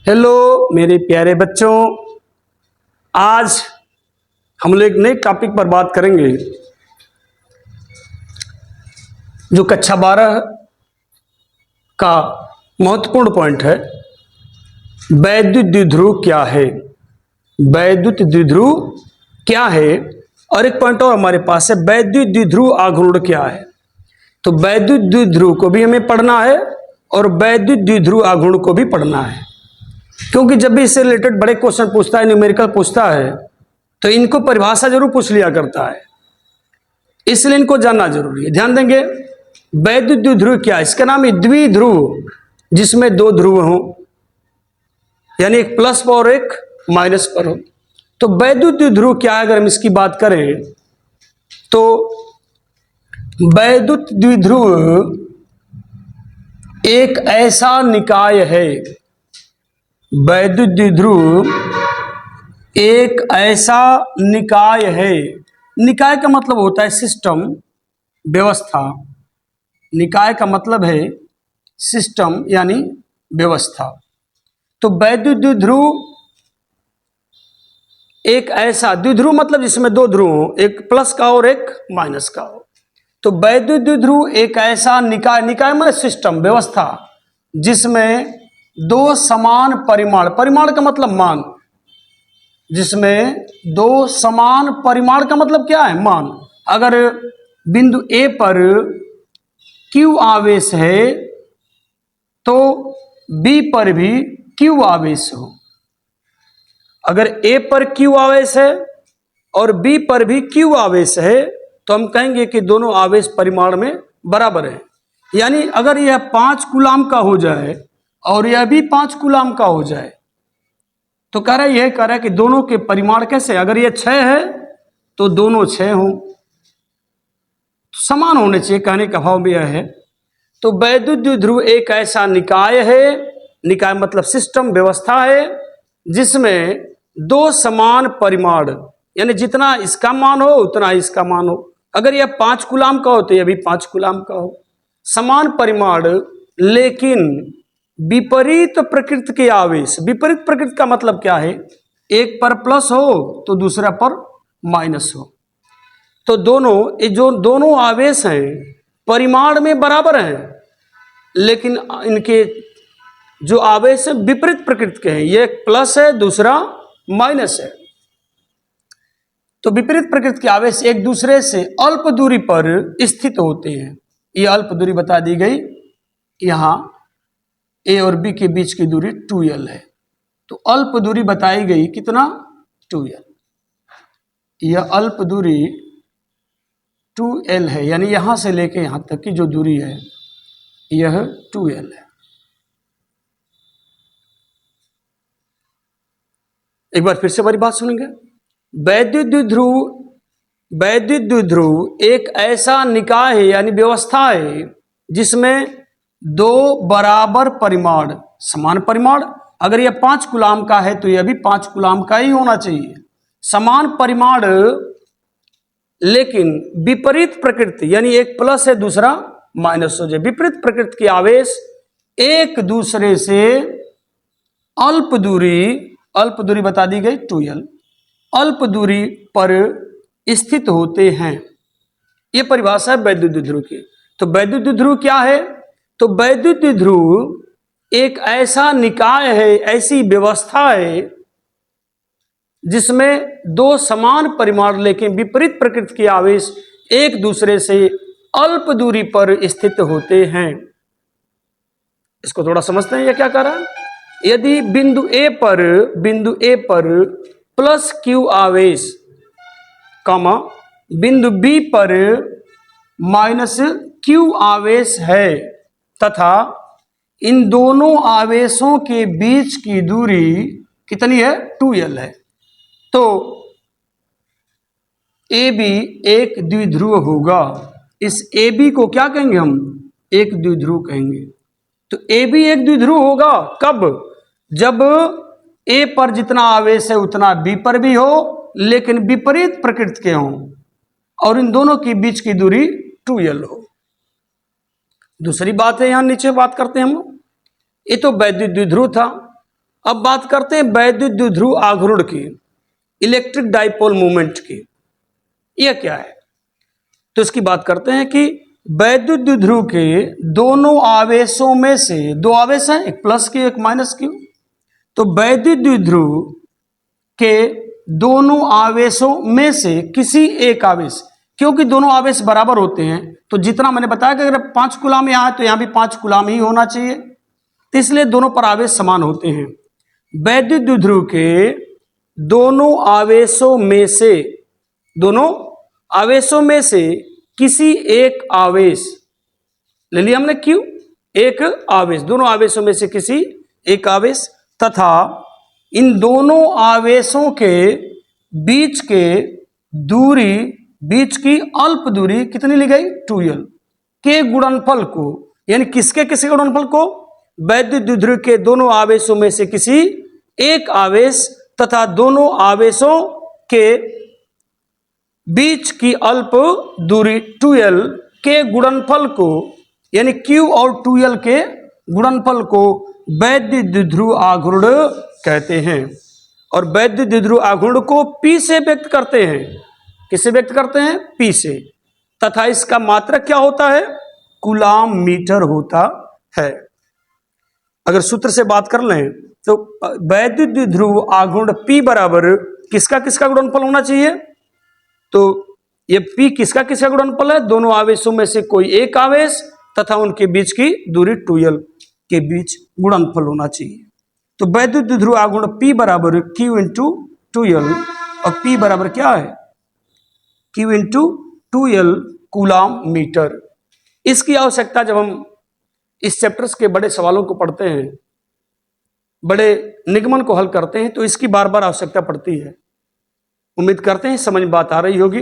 Hello मेरे प्यारे बच्चों, आज हम लोग एक नए टॉपिक पर बात करेंगे जो कक्षा 12 का महत्वपूर्ण पॉइंट है। वैद्युत द्विध्रुव क्या है? वैद्युत द्विध्रुव क्या है? और एक पॉइंट और हमारे पास है, वैद्युत द्विध्रुव आघूर्ण क्या है? तो वैद्युत द्विध्रुव को भी हमें पढ़ना है और वैद्युत द्विध्रुव आघूर्ण को भी पढ़ना है, क्योंकि जब भी इससे रिलेटेड बड़े क्वेश्चन पूछता है, न्यूमेरिकल पूछता है, तो इनको परिभाषा जरूर पूछ लिया करता है, इसलिए इनको जानना जरूरी है। ध्यान देंगे, वैद्युत द्विध्रुव क्या है? इसका नाम है द्विध्रुव, जिसमें दो ध्रुव हो, यानी एक प्लस पर और एक माइनस पर हो। तो वैद्युत द्विध्रुव क्या है? अगर हम इसकी बात करें तो वैद्युत द्विध्रुव एक ऐसा निकाय है, वैद्युत द्विध्रुव एक ऐसा निकाय है। निकाय का मतलब होता है सिस्टम, व्यवस्था। निकाय का मतलब है सिस्टम यानी व्यवस्था। तो वैद्युत द्विध्रुव एक ऐसा, द्विध्रुव मतलब जिसमें दो ध्रुव हो, एक प्लस का और एक माइनस का हो। तो वैद्युत द्विध्रुव एक ऐसा निकाय, निकाय मतलब सिस्टम, व्यवस्था, जिसमें दो समान परिमाण, परिमाण का मतलब मान, जिसमें दो समान परिमाण का मतलब क्या है? मान। अगर बिंदु A पर Q आवेश है तो B पर भी Q आवेश हो। अगर A पर Q आवेश है और B पर भी Q आवेश है तो हम कहेंगे कि दोनों आवेश परिमाण में बराबर है। यानी अगर यह 5 कूलाम का हो जाए और यह भी 5 कूलाम का हो जाए तो कह रहा है कि दोनों के परिमाण कैसे? अगर यह 6 है तो दोनों 6 हो, समान होने चाहिए, कहने का भाव भी यह है। तो वैद्युत द्विध्रुव एक ऐसा निकाय है, निकाय मतलब सिस्टम, व्यवस्था है, जिसमें दो समान परिमाण, यानी जितना इसका मान हो उतना इसका मान हो। अगर यह 5 कूलाम का हो तो यह भी 5 कूलाम का हो, समान परिमाण लेकिन विपरीत प्रकृति के आवेश। विपरीत प्रकृति का मतलब क्या है? एक पर प्लस हो तो दूसरा पर माइनस हो। तो दोनों, ये जो दोनों आवेश हैं परिमाण में बराबर हैं, लेकिन इनके जो आवेश है विपरीत प्रकृति के हैं। ये एक प्लस है, दूसरा माइनस है। तो विपरीत प्रकृति के आवेश एक दूसरे से अल्प दूरी पर स्थित होते हैं। ये अल्प दूरी बता दी गई, यहां A और B के बीच की दूरी 2l है। तो अल्प दूरी बताई गई कितना? 2l। यह अल्प दूरी 2l है, यानी यहां से लेके यहां तक की जो दूरी है यह 2l है। एक बार फिर से हमारी बात सुनेंगे। वैद्युत द्विध्रुव एक ऐसा निकाय है यानी व्यवस्था है, जिसमें दो बराबर परिमाण, समान परिमाण, अगर यह 5 कूलाम का है तो यह भी 5 कूलाम का ही होना चाहिए, समान परिमाण लेकिन विपरीत प्रकृति, यानी एक प्लस है दूसरा माइनस हो जाए। विपरीत प्रकृति के आवेश एक दूसरे से अल्प दूरी बता दी गई 2l, अल्प दूरी पर स्थित होते हैं। यह परिभाषा है वैद्युत द्विध्रुव की। तो वैद्युत द्विध्रुव क्या है? तो वैद्युत द्विध्रुव एक ऐसा निकाय है, ऐसी व्यवस्था है, जिसमें दो समान परिमाण लेकिन विपरीत प्रकृति के आवेश एक दूसरे से अल्प दूरी पर स्थित होते हैं। इसको थोड़ा समझते हैं, यह क्या कह रहा है? यदि बिंदु A पर प्लस Q आवेश, कमा बिंदु B पर माइनस Q आवेश है तथा इन दोनों आवेशों के बीच की दूरी कितनी है? 2l है, तो AB एक द्विध्रुव होगा। इस AB को क्या कहेंगे हम? एक द्विध्रुव कहेंगे। तो AB एक द्विध्रुव होगा कब? जब A पर जितना आवेश है उतना B पर भी हो, लेकिन विपरीत प्रकृति के हों और इन दोनों के बीच की दूरी 2l हो। दूसरी बात है, यहां नीचे बात करते हैं हम, ये तो वैद्युत द्विध्रुव था। अब बात करते हैं वैद्युत द्विध्रुव आघूर्ण की, इलेक्ट्रिक डाइपोल मूवमेंट की। यह क्या है? तो इसकी बात करते हैं कि वैद्युत द्विध्रुव के दोनों आवेशों में से, दो आवेश हैं, एक प्लस क्यू एक माइनस क्यू, तो वैद्युत द्विध्रुव के दोनों आवेशों में से किसी एक आवेश, क्योंकि दोनों आवेश बराबर होते हैं तो जितना मैंने बताया कि अगर 5 कूलाम यहाँ है तो यहाँ भी 5 कूलाम ही होना चाहिए, तो इसलिए दोनों पर आवेश समान होते हैं। वैद्युत द्विध्रुव के दोनों आवेशों में से, दोनों आवेशों में से किसी एक आवेश, ले लिया हमने क्यू, एक आवेश, दोनों आवेशों में से किसी एक आवेश तथा इन दोनों आवेशों के बीच के दूरी, बीच की अल्प दूरी कितनी ली गई? 2l के गुणनफल को, यानी किसके किसके गुणनफल को? वैद्युत द्विध्रुव के दोनों आवेशों में से किसी एक आवेश तथा दोनों आवेशों के बीच की अल्प दूरी 2l के गुणनफल को, यानी q और 2l के गुणनफल को वैद्युत द्विध्रुव आघूर्ण कहते हैं। और वैद्युत द्विध्रुव आघूर्ण को P से व्यक्त करते हैं। किससे व्यक्त करते हैं? P से। तथा इसका मात्रक क्या होता है? कूलाम मीटर होता है। अगर सूत्र से बात कर लें तो वैद्युत द्विध्रुव आघूर्ण P बराबर किसका किसका गुणनफल होना चाहिए? तो ये P किसका किसका गुणनफल है? दोनों आवेशों में से कोई एक आवेश तथा उनके बीच की दूरी 2l के बीच गुणनफल होना चाहिए। तो वैद्युत द्विध्रुव आघूर्ण P बराबर Q इंटू 2l, और P बराबर क्या है? Q into 2l coulomb meter. इसकी आवश्यकता जब हम इस चैप्टर्स के बड़े सवालों को पढ़ते हैं, बड़े निगमन को हल करते हैं, तो इसकी बार बार आवश्यकता पड़ती है। उम्मीद करते हैं समझ में बात आ रही होगी।